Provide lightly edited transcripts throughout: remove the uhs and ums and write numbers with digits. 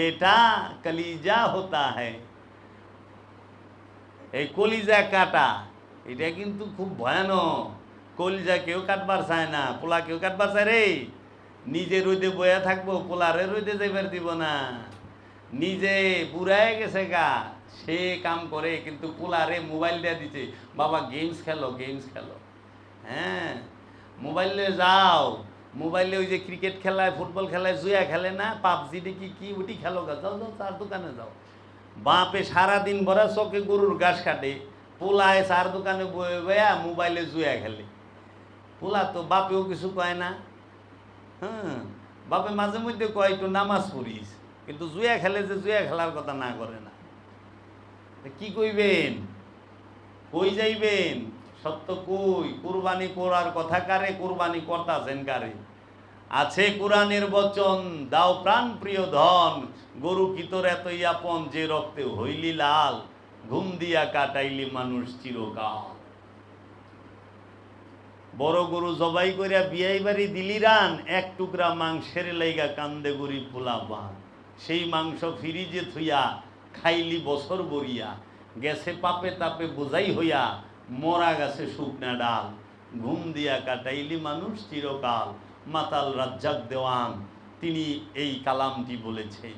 এটা কলিজা হতা হ্যায়, এই কলিজা কাটা এটা কিন্তু খুব ভয়ানক। কলিজা কেউ কাটবার চায় না, পোলা কেউ কাটবার চায় রে। নিজে রোদে বয়া থাকবো, পোলারে রোদে যাইবার দিব না। নিজে বুড়ায় গেছে গা, সে কাম করে, কিন্তু পোলারে মোবাইল দেয়া দিছে, বাবা গেমস খেলো, গেমস খেলো। হ্যাঁ, মোবাইলে যাও, মোবাইলে ওই যে ক্রিকেট খেলায়, ফুটবল খেলায়, জুয়া খেলে না, পাবজি দেখি কি ওটি খেলো গা, যাও যাও চার দোকানে যাও। বাপে সারাদিন ভরা চকে গরুর ঘাস কাটে, পোলায় চার দোকানে বয়ে বয়া মোবাইলে জুয়া খেলে। পোলা তো বাপেও কিছু কয় না। হ্যাঁ, বাপে মাঝে মধ্যে কয় একটু নামাজ পড়িস, কিন্তু জুয়া খেলে যে জুয়া খেলার কথা না করে না। কি কইবেন, কই যাইবেন? সত্য কই? কুরবানি করার কথা কারে, কুরবানি করতাছেন কারে? আছে কোরআনের বচন, দাও প্রাণ প্রিয় ধন, গরু কি তোর এতই আপন, যে রক্তে হইলি লাল, ঘুম দিয়া কাটাইলি মানুষ চিরকাল। বড় গরু জবাই করিয়া বিয়াই বাড়ি দিলি রান, এক টুকরা মাংসের লাইগা কান্দে গরিব পোলা বান। সেই মাংস ফ্রিজে থুইয়া খাইলি বছর বরিয়া, গেছে পাপে তাপে বোঝাই হইয়া, মরা গেছে শুকনা ডাল, ঘুম দিয়া কাটাইলি মানুষ চিরকাল। মাতাল রাজ্জাক দেওয়ান তিনি এই কালামটি বলেছেন।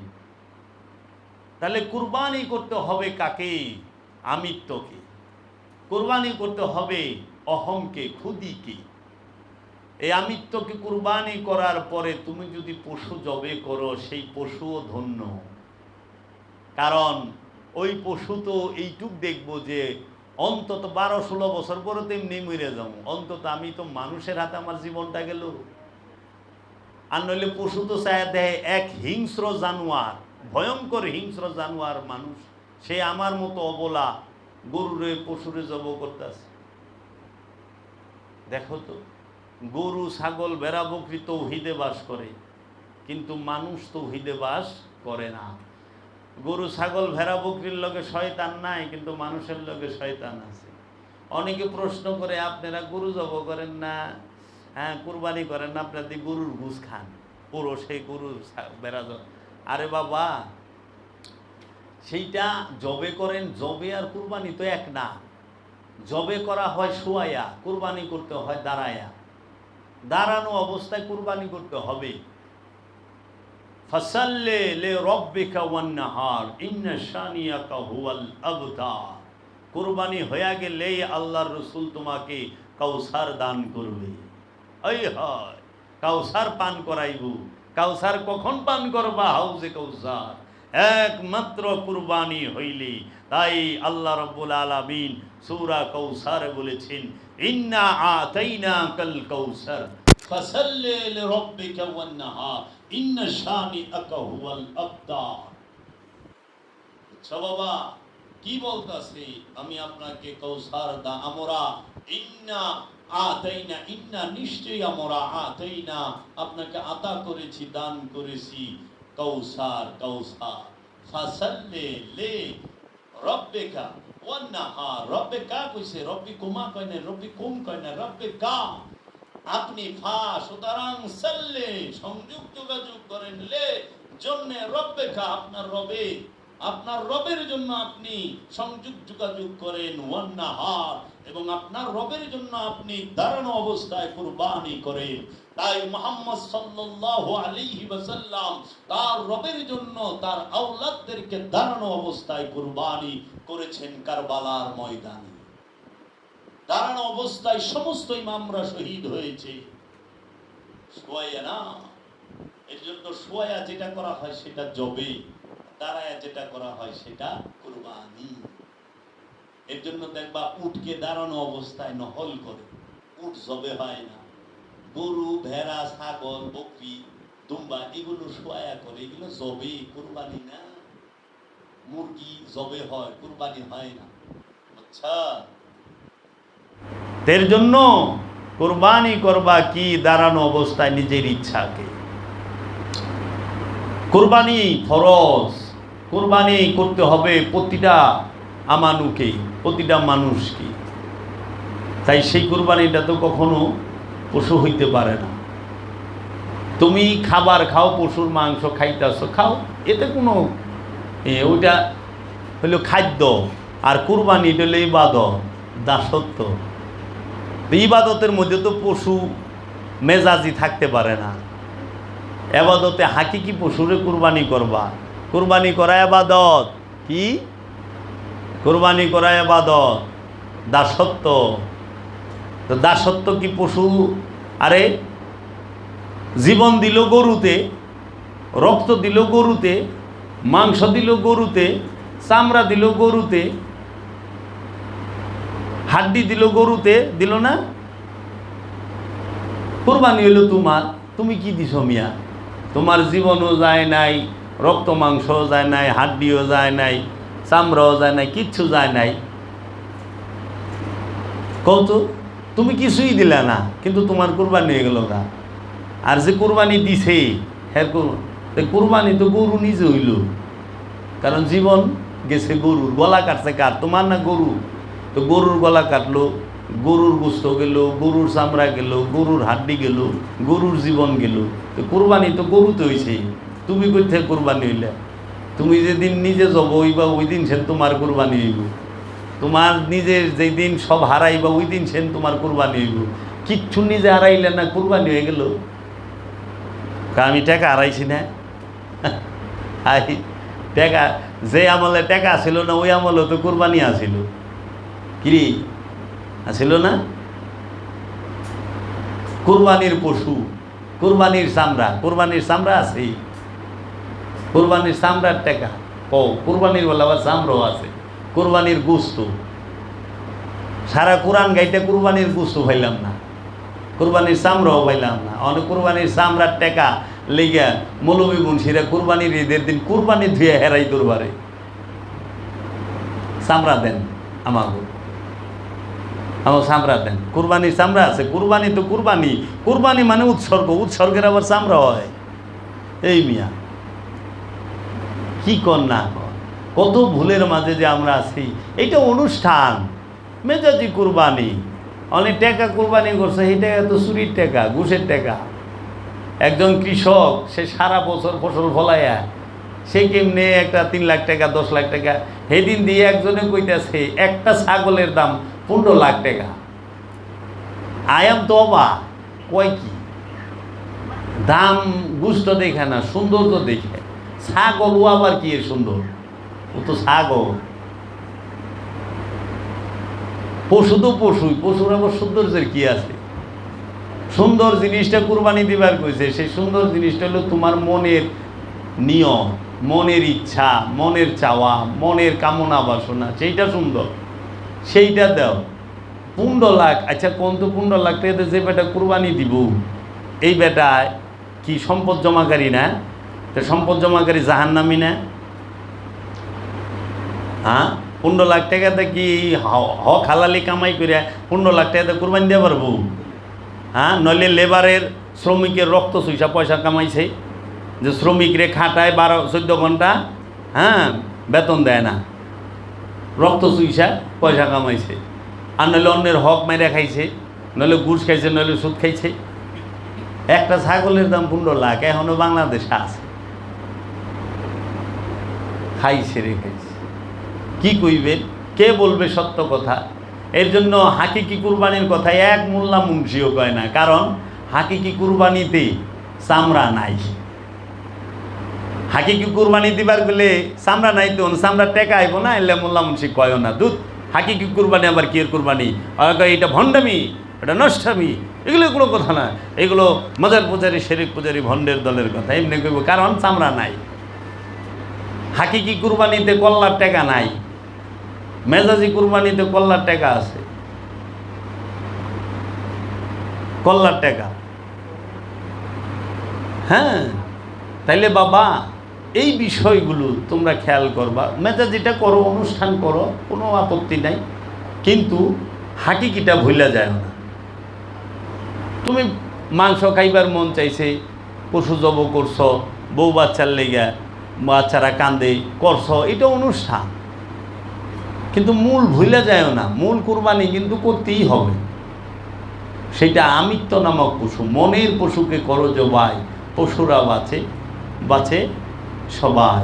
তাহলে কুরবানি করতে হবে কাকে? আমিত্বকে। কুরবানি করতে হবে অহংকে, খুদিকে। এই আমিত্বকে কুরবানি করার পরে তুমি যদি পশু জবে করো, সেই পশুও ধন্য। কারণ ওই পশু তো এইটুক দেখবো যে অন্তত 12-16 বছর পরে তো এমনি মরে যাবো, অন্তত আমি তো মানুষের হাতে আমার জীবনটা গেল। আর নইলে পশু তো চায় দেয় এক হিংস্র জানোয়ার, ভয়ঙ্কর হিংস্র জানোয়ার মানুষ, সে আমার মতো অবলা গরুরে পশুরে জব করতেছে। দেখো তো, গরু ছাগল ভেড়া বকরি তৌহিদে বাস করে, কিন্তু মানুষ তৌহিদে বাস করে না। গরু ছাগল ভেড়া বকরির লগে শয়তান নাই, কিন্তু মানুষের লগে শয়তান আছে। অনেকে প্রশ্ন করে, আপনারা গরু জব করেন না, হ্যাঁ কুরবানি করেন না, আপনাদের গরুর ঘুষ খান, পুরো সেই গরুর ভেড়া জব। আরে বাবা, সেইটা জবে করেন, জবে আর কুরবানি তো এক না। জবে করা হয় শোয়ায়া, কুরবানি করতে হয় দাঁড়ায়া। দাঁড়ানো অবস্থায় কুরবানি করতে হবে। ফাসাল্লি লিরাব্বিকা ওয়ান্নাহার ইন্না শানিয়াকা হুয়াল আবতার। কুরবানি হয়ে গেলেই আল্লাহর রাসূল তোমাকে কাউসার দান করবে। এই হয় কাউসার পান করাইব। কাউসার কখন পান করবা? হাউজে কাউসার, একমাত্র কুরবানি হইলে। তাই আল্লাহ রাব্বুল আলামিন সূরা কাউসারে বলেছেন, ইন্না আতাইনাকাল কাউসার ফাসাল্লি লিরাব্বিকা ওয়ান্নাহার ইন্না শানিআকা হুয়াল আবতার। আচ্ছা বাবা, কি বলতাছে? আমি আপনাকে কাউসার দা, আমরা ইন্না আতাইনা, ইন্না নিশ্চয়ই আমরা, আতাইনা আপনাকে আতা করেছি, দান করেছি কাউসার, কাউসার। ফাসাল্লি লি রাব্বিকা ওয়ান্নাহার, রাব্বিকা কইছে, রব্বিকুমা কয় না, রব্বিকুম কয় না, রাব্বিকা আপনি ফা, সুতরাং সাল্লে সংযোগ যোগাযোগ করেন, লে জন্য, রব্বিকা আপনার রবে, আপনার রবের জন্য আপনি সংযোগ যোগাযোগ করেন, ওয়ান্নাহার এবং আপনার রবের জন্য আপনি দাঁড়ানো অবস্থায় কুরবানি করেন। তাই মুহাম্মদ সাল্লাল্লাহু আলাইহি ওয়াসাল্লাম তার রবের জন্য তার আওলাদদেরকে দাঁড়ানো অবস্থায় কুরবানি করেছেন কারবালার ময়দানে। দাঁড়ানো অবস্থায় সমস্ত ইমামরা শহীদ হয়েছে, শোয়া না। এর জন্য শোয়া যেটা করা হয় সেটা জবে, দাঁড়ায়া যেটা করা হয় সেটা কুরবানি। এর জন্য দেখবা উটকে দাঁড়ানো অবস্থায় নহল করে, উট জবে হয় না। গরু, ভেড়া, ছাগল, বকরি, দুম্বা এগুলো শোয়া করে, এগুলো জবে, কুরবানি না। মুরগি জবে হয়, কুরবানি হয় না। আচ্ছা, এর জন্য কুরবানি করবা কি? দাঁড়ানো অবস্থায় নিজের ইচ্ছাকে। কুরবানি ফরজ, কুরবানি করতে হবে প্রতিটা আমানুকে, প্রতিটা মানুষকে। তাই সেই কুরবানিটা তো কখনো পশু হইতে পারে না। তুমি খাবার খাও, পশুর মাংস খাইতেছ, খাও, এতে কোনো ওইটা হইল খাদ্য। আর কুরবানি হইল ইবাদত, দাসত্ব। ইবাদতের মধ্যে তো পশু মেজাজি থাকতে পারে না। এবাদতে হাকিকি পশুরে কুরবানি করবা, কুরবানি করা এবাদত। কি কুরবানি করা এবাদত, দাসত্ব। তো দাসত্ব কি পশু? আরে জীবন দিল গরুতে, রক্ত দিল গরুতে, মাংস দিল গরুতে, চামড়া দিল গরুতে, হাড্ডি দিল গরুতে, দিল না? কুরবানি হইল তোমার, তুমি কি দিছ মিয়া? তোমার জীবনও যায় নাই, রক্ত মাংসও যায় নাই, হাড্ডিও যায় নাই, চামড়াও যায় নাই, কিচ্ছু যায় নাই। কত তুমি কিছুই দিলা না, কিন্তু তোমার কুরবানি হয়ে গেল না। আর যে কুরবানি দিছে হ্যাঁ, কুরবানি তো গরু নিজে হইল, কারণ জীবন গেছে গরুর। গলা কাটছে কার? তোমার না গরু। তো গরুর গলা কাটলো, গরুর গোস্ত গেল, গরুর চামড়া গেল, গরুর হাড্ডি গেল, গরুর জীবন গেল। তো কুরবানি তো গরুতে হয়েছে, তুমি কই থেকে কুরবানি হইলে? তুমি যেদিন নিজে যাব হইবা ওই দিন সেন তোমার কুরবানি হইব। তোমার নিজের যেই দিন সব হারাইবা ওই দিন সেন তোমার কুরবানি হইব। কিচ্ছু নিজে হারাইলে না, কুরবানি হয়ে গেল। আমি টাকা হারাইছি না, টাকা যে আমলে টাকা আসিল না ওই আমলে তো কুরবানি আসিল। কি আসিল না? কুরবানির পশু, কুরবানির চামড়া, কুরবানির চামড়া আছে, কুরবানির চামড়ার টাকা। ও কুরবানির বলে আবার চামড়াও আছে, কুরবানির গোস্ত। সারা কোরআন গাইতে কুরবানির গোস্ত পাইলাম না, কুরবানির চামড়াও পাইলাম না। অনেক কুরবানির চামড়ার টাকা লেগা মৌলবী মুন্সিরা কুরবানির ঈদের দিন কুরবানি ধুয়ে হেরাই দরবারে চামড়া দেন, আমাকে আমার চামড়া দেন। কুরবানির চামড়া আছে, কুরবানি তো কুরবানি, কুরবানি মানে উৎসর্গ, উৎসর্গের আবার চামড়া হয়। এই মিয়া কি কর না কর, কত ভুলের মাঝে যে আমরা আছি। এইটা অনুষ্ঠান, মেজাজি কুরবানি। অনেক টাকা কুরবানি করছে, এই টাকা তো চুরির টাকা, ঘুষের টাকা। একজন কৃষক সে সারা বছর ফসল ফলাইয়া সে কেমনে একটা 3 লাখ টাকা 10 লাখ টাকা সেদিন দিয়ে একজনে কইতেছে একটা ছাগলের দাম 15 লাখ টাকা। আয়াম তো অবাক, কয় কি দাম? গুস্ত দেখে না, সৌন্দর্য দেখে। ছাগল ও আবার কি এর সুন্দর? ও তো ছাগল। পশু তো পশুই, পশুর আবার সৌন্দর্যের কি আছে? সুন্দর জিনিসটা কুরবানি দিবার কইছে, সেই সুন্দর জিনিসটা হলো তোমার মনের নিয়ম, মনের ইচ্ছা, মনের চাওয়া, মনের কামনা বাসনা, সেইটা সুন্দর, সেইটা দাও। 15 লাখ, আচ্ছা কোন তো 15 লাখ টাকা যে বেটা কুরবানি দিব, এই বেটায় কি সম্পদ জমাকারী না? তো সম্পদ জমাকারী জাহান্নামী না? হ্যাঁ, 15 লাখ টাকাতে কি হক হালালি কামাই করে 15 লাখ টাকাতে কুরবানি দিয়ে পারবো? হ্যাঁ, নইলে লেবারের শ্রমিকের রক্ত চুইসা পয়সা কামাইছে, যে শ্রমিকরে খাটায় 12-14 ঘন্টা, হ্যাঁ, বেতন দেয় না, রক্ত চুইসা পয়সা কামাইছে। আর নইলে অন্যের হক মেরে খাইছে, নইলে ঘুষ খাইছে, নইলে সুদ খাইছে। একটা ছাগলের দাম 15 লাখ এখনো বাংলাদেশে আছে। খাইছে রে খাইছে, কি কইবে? কে বলবে সত্য কথা? এর জন্য হাকিকি কুরবানির কথা এক মোল্লা মুন্সিও কয় না, কারণ হাকিকি কুরবানিতে চামড়া নাই। হাকিকি কুরবানি দিবার গেলে চামড়া নাই, তো চামড়ার টেকা আইব না, এলে মোল্লা মুন্সি কয় না। দুধ হাকিকি কুরবানি আবার কি এর কুরবানি? এটা ভণ্ডামি, এটা নষ্টামি, এগুলো কোনো কথা না। এগুলো মজার পূজারি, শেরিক পূজারি, ভণ্ডের দলের কথা। এমনি কইব কারণ চামড়া নাই। হাকিকি কুরবানিতে কল্লার টেকা নাই, মেজাজি কুরবানিতে কল্লার টাকা আছে, কল্লার টাকা। হ্যাঁ, তাইলে বাবা এই বিষয়গুলো তোমরা খেয়াল করবা। মেজাজিটা করো, অনুষ্ঠান করো, কোনো আপত্তি নাই, কিন্তু হাকিকিটা ভুলা যায় না। তুমি মাংস খাইবার মন চাইছে, পশু জব করছো, বউ বাচ্চার লেগা, বাচ্চারা কান্দে করছো, এটা অনুষ্ঠান, কিন্তু মূল ভুলে যায় না। মূল কুরবানি কিন্তু করতেই হবে। সেটা আমিত্ব নামক পশু, মনের পশুকে করো জবাই, পশুরা বাঁচে সবাই।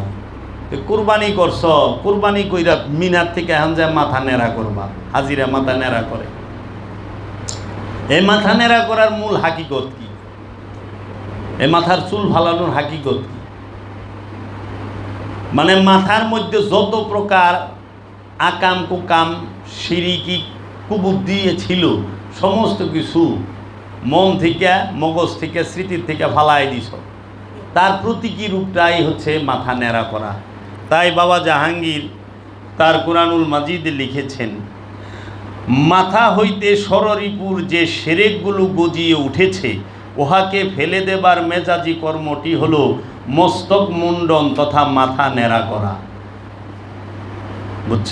কুরবানি করছ, কুরবানি কইরা মিনার থেকে এখন যায় মাথা নেড়া করবা, হাজিরা মাথা নেড়া করে। এই মাথা নেড়া করার মূল হাকিকত কি? এই মাথার চুল ফালানোর হাকিকত কি? মানে মাথার মধ্যে যত প্রকার আকাম কুকাম শিরিকি কুবুদ্ধি ছিল সমস্ত কিছু মন থেকে, মগজ থেকে, স্মৃতির থেকে ফালাই দিছ। তার প্রতীকী রূপটাই হচ্ছে মাথা নেড়া করা। তাই বাবা জাহাঙ্গীর তার কুরআনুল মাজিদে লিখেছেন, মাথা হইতে ষড়রিপুর যে সেরেকগুলো গজিয়ে উঠেছে, উহাকে ফেলে দেবার মেজাজি কর্মটি হলো মস্তক মুন্ডন তথা মাথা নেড়া করা। বুঝছ?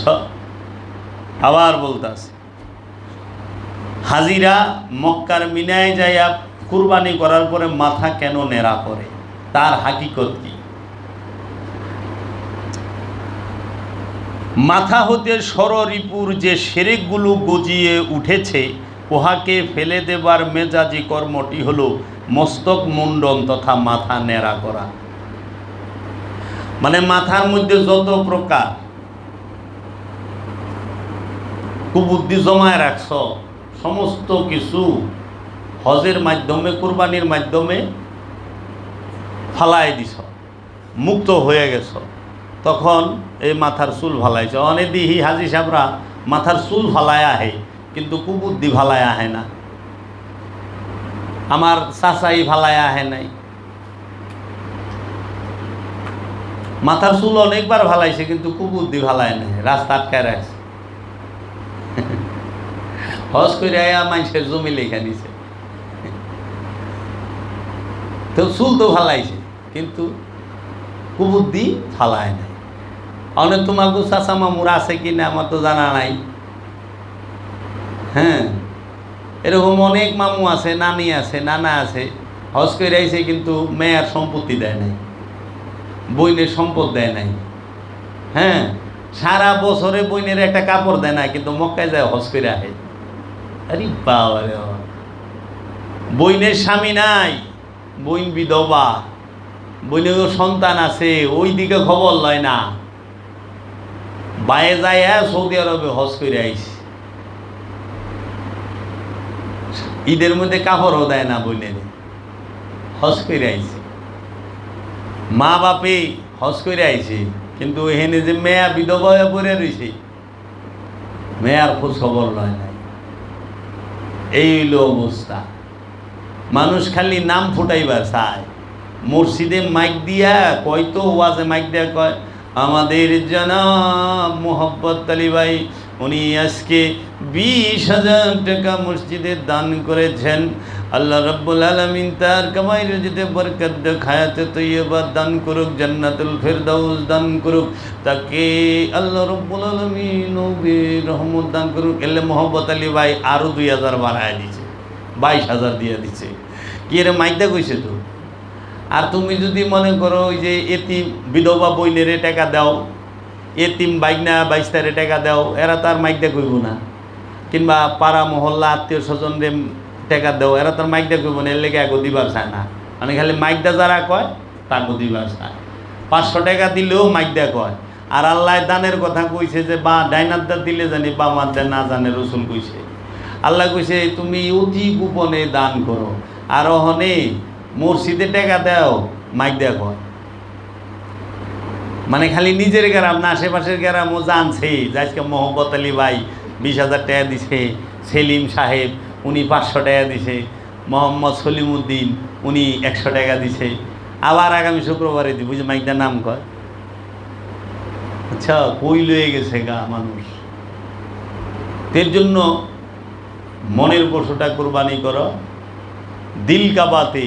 আবার বলতাছে, হাজিরা মক্কার মিনায় যাইয়া কুরবানি করার পরে মাথা কেন নেড়া করে, তার হাকিকত কি? মাথা হতে ষড়রিপুর যে সেরেকগুলো গজিয়ে উঠেছে, উহাকে ফেলে দেবার মেজাজি কর্মটি হলো মস্তক মুন্ডন তথা মাথা নেড়া করা। মানে মাথার মধ্যে যত প্রকার কুবুদ্ধি জমায় রাখছ সমস্ত কিছু হজের মাধ্যমে, কুরবানির মাধ্যমে ফালাই দিছ, মুক্ত হয়ে গেছ। তখন এই মাথার চুল ফালাইছ। অনেক দিহি হাজি সাহেবরা মাথার চুল ফালায় আহে, কিন্তু কুবুদ্ধি ফালায় আহে না। আমার চাচাই ফালায় আহে নাই, মাথার চুল অনেকবার ফালাইছে কিন্তু কুবুদ্ধি ফালায় নাই, রাস্তা আটকায় রাখছে। হজ করে আয়া মানুষের জমি লেখা দিছে, তো চুল তো ফালাইছে কিন্তু কুবুদ্ধি ফালায় নাই। অনেক তোমাকে চাচা মামুর আছে কিনা আমার তো জানা নাই। হ্যাঁ, এরকম অনেক মামু আছে, নানি আছে, নানা আছে, হজ করে আইছে কিন্তু মেয়ের সম্পত্তি দেয় নাই, বইনের সম্পদ দেয় নাই। হ্যাঁ, সারা বছরে বইনের একটা কাপড় দেয় না, কিন্তু মক্কায় যায় হজ করে আহে। আরে বাবা রে, বইনের স্বামী নাই, বইন বিধবা, বইনের সন্তান আছে, ওই দিকে খবর লয় না। বায়ে যায় সৌদি আরবে হজ করে আইছে, ঈদের মধ্যে কাপড়ও দেয় না বইনের, হজ করে আইছে। মা বাপে হজ করে আইছে, কিন্তু এখানে যে মেয়া বিধবা হয়ে পড়ে রয়েছে, মেয়ার খোঁজ খবর লয় নাই। এই হইল অবস্থা। মানুষ খালি নাম ফুটাইবার চায়, মসজিদে মাইক দিয়া কয়, তো ওয়াজে মাইক দিয়া কয়, আমাদের জনাব মোহাম্মদ আলী ভাই উনি আজকে 20,000 টাকা মসজিদে দান করেছেন। আল্লাহ রাব্বুল আলামিন তার কামাই রুজিতে বরকত দেখ, হায়াতে তৈয়বা দান করুক, জান্নাতুল ফেরদাউস দান করুক, তাকে আল্লাহ রাব্বুল আলামিন নবীর রহমত দান করুক। এলে মোহাম্মদ আলী ভাই আরও 2,000 বাড়ায় দিছে, 22,000 দিয়ে দিছে। কি এর মাইকটা কইছে তো? আর তুমি যদি মনে করো ওই যে এতিম বিধবা বইনেরে টাকা দাও, এতিম বাইকনা বাইস্তারে টাকা দাও, এরা তার মাইকটা কইব না। কিংবা পাড়া মহল্লা আত্মীয় স্বজনরে টাকা দাও, এরা তার মাইকটা কইব না, এর লেগে আগে দিবার চায় না। মানে খালি মাইকটা যারা কয় তাকে দিবার চায়। 500 টাকা দিলেও মাইকটা কয়। আর আল্লাহ দানের কথা কইছে যে বা ডাইনারদা দিলে জানি বা মাদ্দা না জানে, রসুল কইছে। আল্লাহ কইছে তুমি অতি গোপনে দান করো। আর ওখানে মসজিদে টাকা দাও, মাইক দেয়া কয়। মানে খালি নিজের গ্রাম না, আশেপাশের গ্রামও জানছে যে আজকে মোহাম্মদ আলী ভাই 20,000 টাকা দিছে, সেলিম সাহেব উনি 500 টাকা দিছে, মোহাম্মদ সলিমউদ্দিন উনি 100 টাকা দিছে, আবার আগামী শুক্রবারে দিব, যে মাইকটার নাম কয়। আচ্ছা, কই লয়ে গেছে গা মানুষ। এর জন্য মনের পশুটা কোরবানি করো, দিল কাবাতে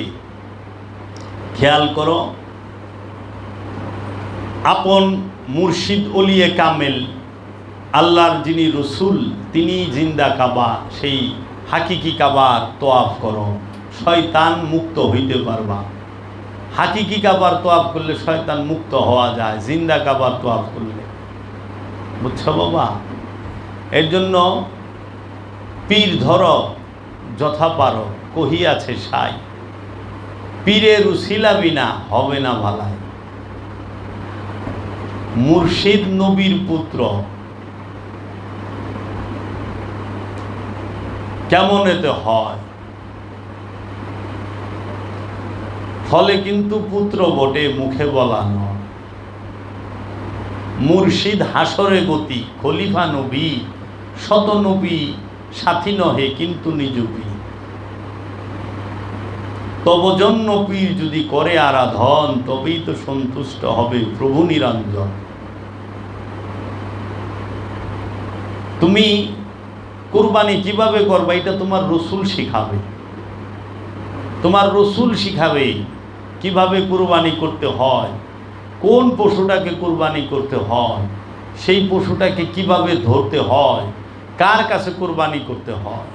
খেয়াল করো। আপন মুর্শিদ ওলিয়ে কামেল আল্লাহর যিনি রসুল, তিনি জিন্দা কাবা, সেই হাকিকি কাবার তোয়াফ করো, শয়তান মুক্ত হইতে পারবা। হাকিকি কাবার তোয়াফ করলে শয়তান মুক্ত হওয়া যায়, জিন্দা কাবার তোয়াফ করলে। বুঝছো বাবা? এর জন্য পীর ধরো যথা পারো, কহিয়াছে সাই। পীরের উসিলা বিনা হবে না ভালাই। মুর্শিদ নবীর পুত্র, কেমন এতে হয়? ফলে কিন্তু পুত্র বটে, মুখে বলা নয়। মুর্শিদ হাসরে গতি, খলিফা নবী, শত নবী সাথী নহে কিন্তু নিজবি। তব জন্য পীর যদি করে আরাধন, তবেই তো সন্তুষ্ট হবে প্রভু নিরঞ্জন। তুমি কুরবানি কিভাবে করবা এটা তোমার রসুল শিখাবে। তোমার রসুল শিখাবে কিভাবে কুরবানি করতে হয়, কোন পশুটাকে কুরবানি করতে হয়, সেই পশুটাকে কিভাবে ধরতে হয়, কার কাছে কুরবানি করতে হয়।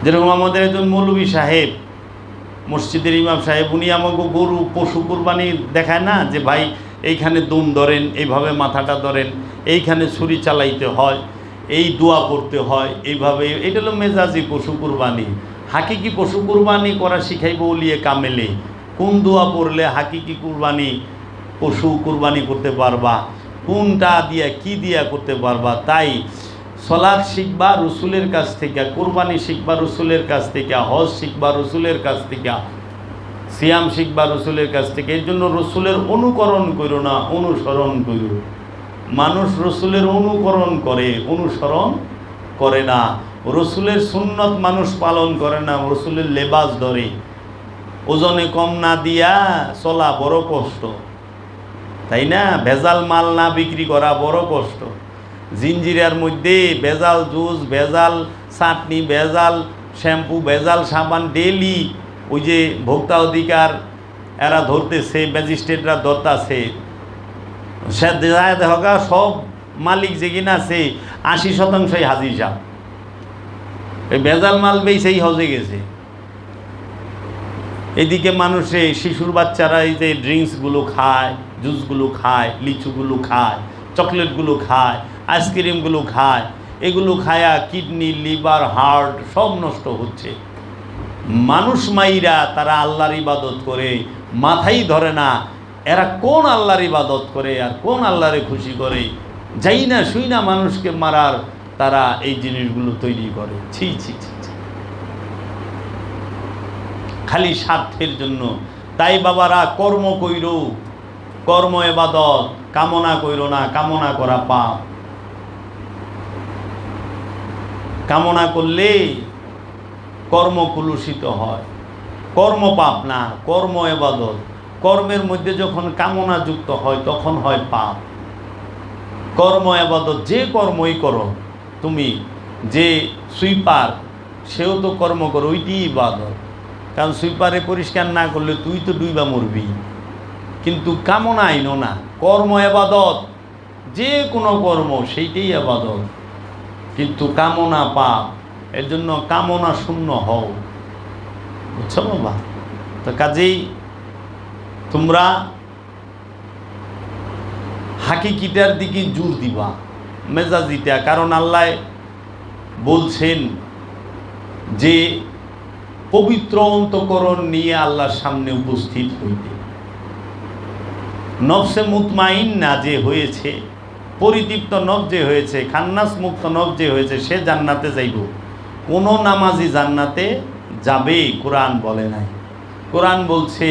যেরকম আমাদের একজন মৌলভী সাহেব, মসজিদের ইমাম সাহেব, উনি আমাকে গরু পশু কুরবানি দেখায় না, যে ভাই এইখানে দুম ধরেন, এইভাবে মাথাটা ধরেন, এইখানে ছুরি চালাইতে হয়, এই দোয়া করতে হয়, এইভাবে। এটা হলো মেজাজি পশু কুরবানি। হাকিকি পশু কুরবানি করা শিখাইব ওলিয়ে কামেলে। কোন দোয়া পড়লে হাকিকি কুরবানি পশু কুরবানি করতে পারবা, কোনটা দিয়া কি দিয়া করতে পারবা। তাই সলাৎ শিখবা রসুলের কাছ থেকে, কুরবানি শিখবা রসুলের কাছ থেকে, হজ শিখবা রসুলের কাছ থেকে, সিয়াম শিখবা রসুলের কাছ থেকে। এর জন্য রসুলের অনুকরণ করো না, অনুসরণ করো। মানুষ রসুলের অনুকরণ করে, অনুসরণ করে না। রসুলের সুন্নত মানুষ পালন করে না, রসুলের লেবাস ধরে। ওজনে কম না দিয়া চলা বড় কষ্ট, তাই না? ভেজাল মাল না বিক্রি করা বড় কষ্ট। জিঞ্জিরার মধ্যে ভেজাল জুস, ভেজাল চাটনি, ভেজাল শ্যাম্পু, ভেজাল সাবান ডেলি ওই যে ভোক্তা অধিকার এরা ধরতেছে, ম্যাজিস্ট্রেটরা ধরতেছে। সে দেখা সব মালিক যে কিনা আছে 80% হাজির সাহেব। এই ভেজাল মাল বেই হজে গেছে। এদিকে মানুষে শিশুর বাচ্চারা এই যে ড্রিঙ্কসগুলো খায়, জুসগুলো খায়, লিচুগুলো খায়, চকলেটগুলো খায়, আইসক্রিমগুলো খায়। এগুলো খায়া কিডনি, লিভার, হার্ট সব নষ্ট হচ্ছে। মানুষ মাইরা তারা আল্লাহর ইবাদত করে, মাথাই ধরে না এরা কোন আল্লাহর ইবাদত করে আর কোন আল্লাহরে খুশি করে। যাই না শুই না মানুষকে মারার তারা এই জিনিসগুলো তৈরি করে। ছি ছি ছি, খালি স্বার্থের জন্য। তাই বাবারা কর্ম কইর, কর্ম ইবাদত, কামনা কইর না, কামনা করা পাপ। কামনা করলে কর্ম কুলুষিত হয়। কর্ম পাপ না, কর্ম ইবাদত। কর্মের মধ্যে যখন কামনা যুক্ত হয় তখন হয় পাপ। কর্ম ইবাদত যে কর্মই করো তুমি, যে সুইপার সেও তো কর্ম করো, ওইটি ইবাদত। কারণ সুইপারে পরিষ্কার না করলে তুই তো ডুইবা মরবি। কিন্তু কামনা আইনো না, কর্ম ইবাদত, যে কোনো কর্ম সেইটাই ইবাদত। কিন্তু কামনা পাপ। এর জন্য কামনা শূন্য হও, বুঝছো বাবা? তো কাজেই তোমরা হাকিকিটার দিকে জোর দিবা, মেজাজিটা। কারণ আল্লাহ বলছেন যে পবিত্র অন্তঃকরণ নিয়ে আল্লাহর সামনে উপস্থিত হইতে। নফসে মুতমাইন্না যে হয়েছে, পরিতৃপ্ত নফস যে হয়েছে, খান্নাস মুক্ত নফস যে হয়েছে, সে জান্নাতে যাইব। কোন নামাজি জান্নাতে যাবে কোরআন বলে নাই। কোরআন বলছে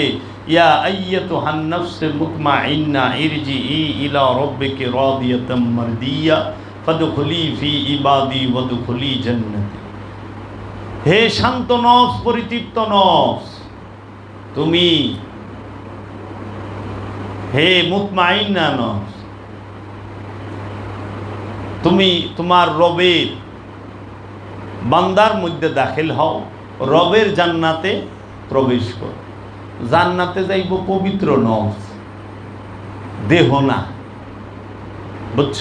ইয়া আইয়াতুহান নাফসে মুতমাইন্না ইরজিই ইলা রাব্বিকি রাদিয়াতাম মারদিয়া ফাদখুলি ফি ইবাদি ওয়াদখুলি জান্নাতি। হে শান্ত নফস, পরিতৃপ্ত নফস, তুমি, হে মুতমাইন্না নফস, তুমি তোমার রবের বান্দার মধ্যে দাখিল হও, রবের জান্নাতে প্রবেশ করো। জান্নাতে যাইব পবিত্র নফস, দেহ না, বুঝছ?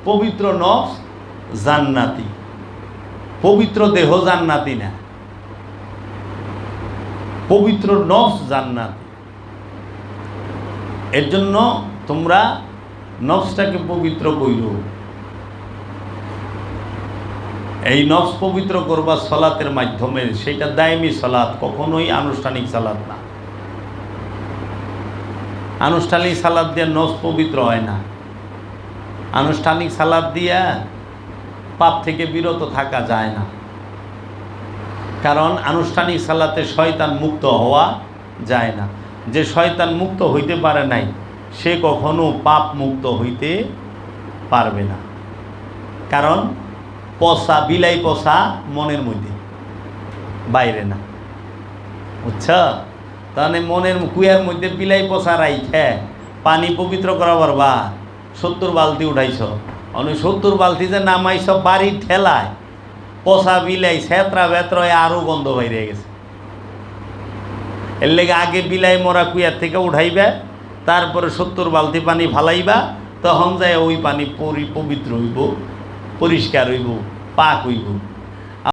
পবিত্র নফস জান্নাতি, পবিত্র দেহ জান্নাতি না, পবিত্র নফস জান্নাতি। এর জন্য তোমরা নফসটাকে পবিত্র কইরো। এই নফস পবিত্র করবা সলাতের মাধ্যমে, সেটা দায়মি সলাৎ, কখনোই আনুষ্ঠানিক সালাত না। আনুষ্ঠানিক সালাত দিয়ে নফস পবিত্র হয় না। আনুষ্ঠানিক সালাত দিয়া পাপ থেকে বিরত থাকা যায় না, কারণ আনুষ্ঠানিক সালাতে শয়তান মুক্ত হওয়া যায় না। যে শয়তান মুক্ত হইতে পারে নাই, সে কখনো পাপ মুক্ত হইতে পারবে না। কারণ পচা, বিলাই পচা মনের মধ্যে, বাইরে না, বুঝছ? তাহলে মনের কুয়ার মধ্যে বিলাই পচা রাইখে পানি পবিত্র করা পারবা? 70 বালতি উঠাইছ, 70 বালতি যে নামাইছ বাড়ির ঠেলায়, পচা বিলাই ছেত্রা বেত্রয় আরও গন্ধ বাইরে গেছে। এর লেগে আগে বিলাই মরা কুয়ার থেকে উঠাইবে, তারপরে 70 বালতি পানি ফালাইবা, তখন যায় ওই পানি পবিত্র হইব, পরিষ্কার হইব, পাক হইব।